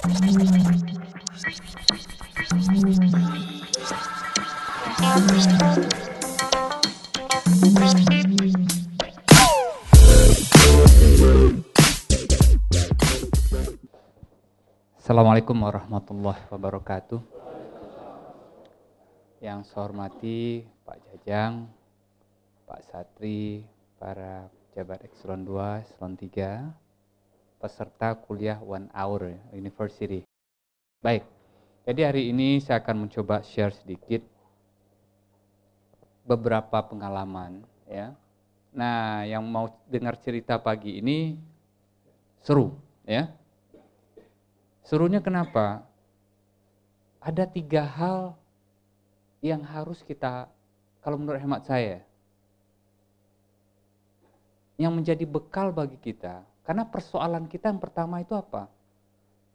Assalamualaikum warahmatullahi wabarakatuh. Yang saya hormati Pak Jajang, Pak Satri, para pejabat Ekselon 2, Ekselon 3, peserta kuliah 1 Hour University. Baik, jadi hari ini saya akan mencoba share sedikit beberapa pengalaman, ya. Nah, yang mau dengar cerita pagi ini seru, ya. Serunya kenapa? Ada 3 hal yang harus kita, kalau menurut hemat saya, yang menjadi bekal bagi kita. Karena persoalan kita yang pertama itu apa?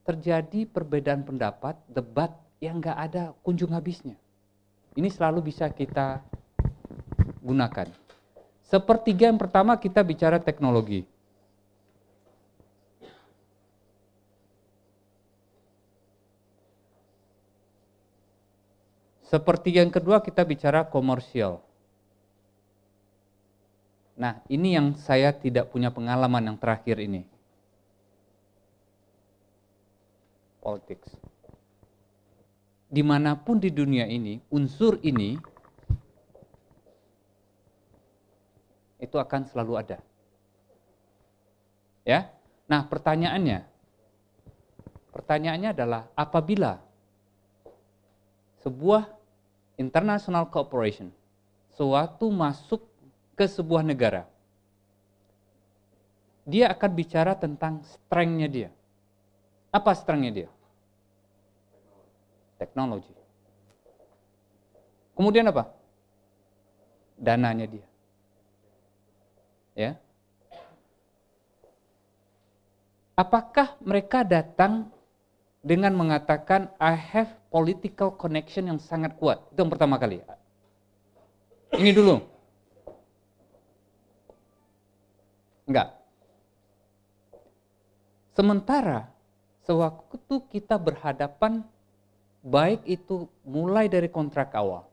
Terjadi perbedaan pendapat, debat yang gak ada kunjung habisnya. Ini selalu bisa kita gunakan. Sepertiga yang pertama kita bicara teknologi. Sepertiga yang kedua kita bicara komersial. Nah, ini yang saya tidak punya pengalaman yang terakhir ini. Politics. Dimanapun di dunia ini, unsur ini itu akan selalu ada. Ya. Nah, pertanyaannya adalah apabila sebuah international cooperation, suatu masuk ke sebuah negara, dia akan bicara tentang strength-nya dia. Apa strength-nya dia? Teknologi. Kemudian apa? Dananya dia. Ya. Apakah mereka datang dengan mengatakan I have political connection yang sangat kuat? Itu yang pertama kali. Ini dulu. Enggak. Sementara sewaktu kita berhadapan, baik itu mulai dari kontrak awal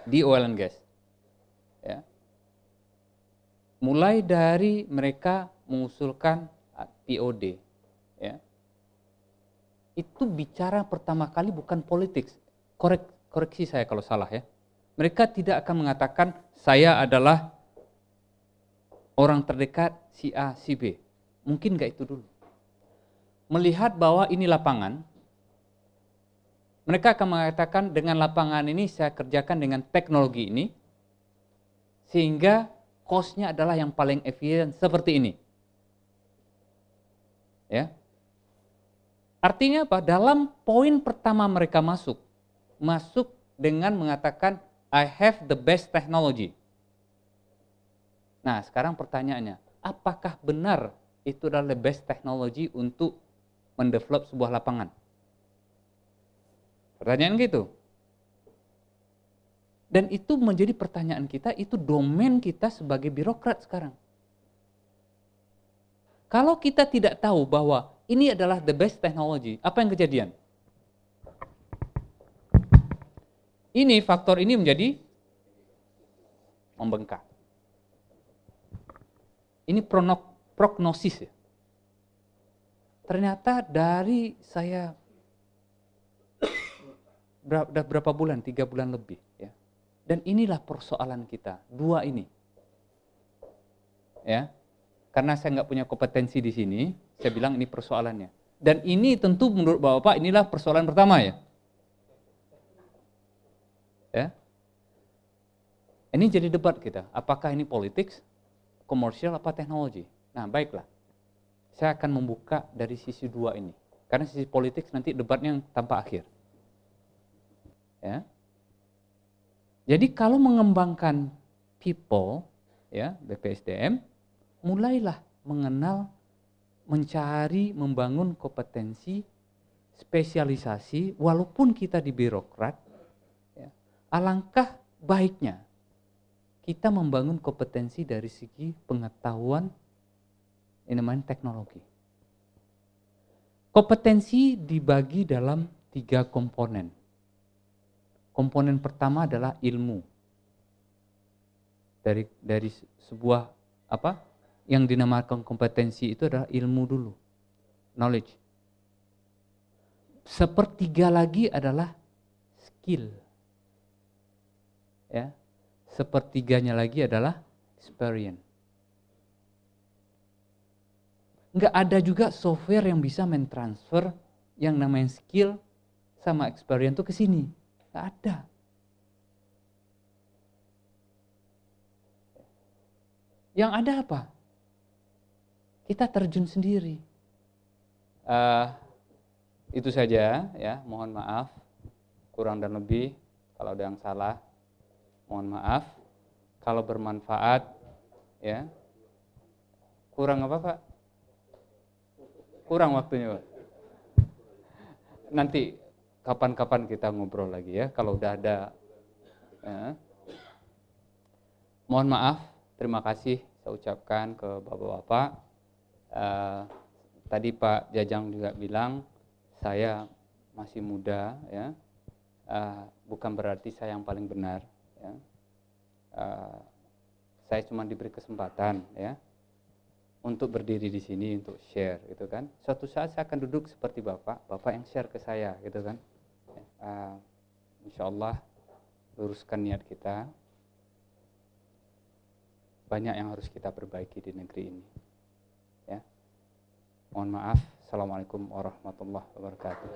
di oil and gas, ya, mulai dari mereka mengusulkan POD, ya, itu bicara pertama kali bukan politik. Koreksi saya kalau salah, ya. Mereka tidak akan mengatakan saya adalah orang terdekat si A, si B. Mungkin nggak itu dulu. Melihat bahwa ini lapangan, mereka akan mengatakan dengan lapangan ini saya kerjakan dengan teknologi ini, sehingga cost-nya adalah yang paling efisien seperti ini. Ya. Artinya apa? Dalam poin pertama mereka masuk dengan mengatakan I have the best technology. Nah, sekarang pertanyaannya, apakah benar itu adalah the best technology untuk mendevelop sebuah lapangan? Pertanyaan gitu. Dan itu menjadi pertanyaan kita, itu domain kita sebagai birokrat sekarang. Kalau kita tidak tahu bahwa ini adalah the best technology, apa yang kejadian? Ini faktor ini menjadi membengkak. Ini prognosis, ya. Ternyata dari saya udah berapa bulan? 3 bulan lebih, ya. Dan inilah persoalan kita, 2 ini. Ya. Karena saya nggak punya kompetensi di sini, saya bilang ini persoalannya. Dan ini tentu menurut Bapak inilah persoalan pertama, ya. Ya. Ini jadi debat kita, apakah ini politik, komersial, apa teknologi? Nah, baiklah. Saya akan membuka dari sisi 2 ini. Karena sisi politik nanti debatnya yang tanpa akhir. Ya. Jadi kalau mengembangkan people, ya, BPSDM, mulailah mengenal, mencari, membangun kompetensi, spesialisasi, walaupun kita di birokrat, ya, alangkah baiknya kita membangun kompetensi dari segi pengetahuan, ini namanya teknologi. Kompetensi dibagi dalam 3 komponen. Komponen pertama adalah ilmu. Dari sebuah yang dinamakan kompetensi itu adalah ilmu dulu, knowledge. Sepertiga lagi adalah skill. Ya. Sepertiganya lagi adalah experience. Enggak ada juga software yang bisa mentransfer yang namanya skill sama experience itu ke sini. Enggak ada. Yang ada apa? Kita terjun sendiri. Itu saja ya, mohon maaf kurang dan lebih kalau ada yang salah. Mohon maaf. Kalau bermanfaat ya. Kurang apa, Pak? Kurang waktunya, Pak. Nanti kapan-kapan kita ngobrol lagi ya kalau udah ada. Mohon maaf, terima kasih saya ucapkan ke Bapak-bapak. Tadi Pak Jajang juga bilang saya masih muda ya. Bukan berarti saya yang paling benar ya. Saya cuma diberi kesempatan ya untuk berdiri di sini untuk share gitu kan. Suatu saat saya akan duduk seperti Bapak yang share ke saya gitu kan. Insyaallah luruskan niat kita. Banyak yang harus kita perbaiki di negeri ini. Ya. Mohon maaf. Assalamualaikum warahmatullahi wabarakatuh.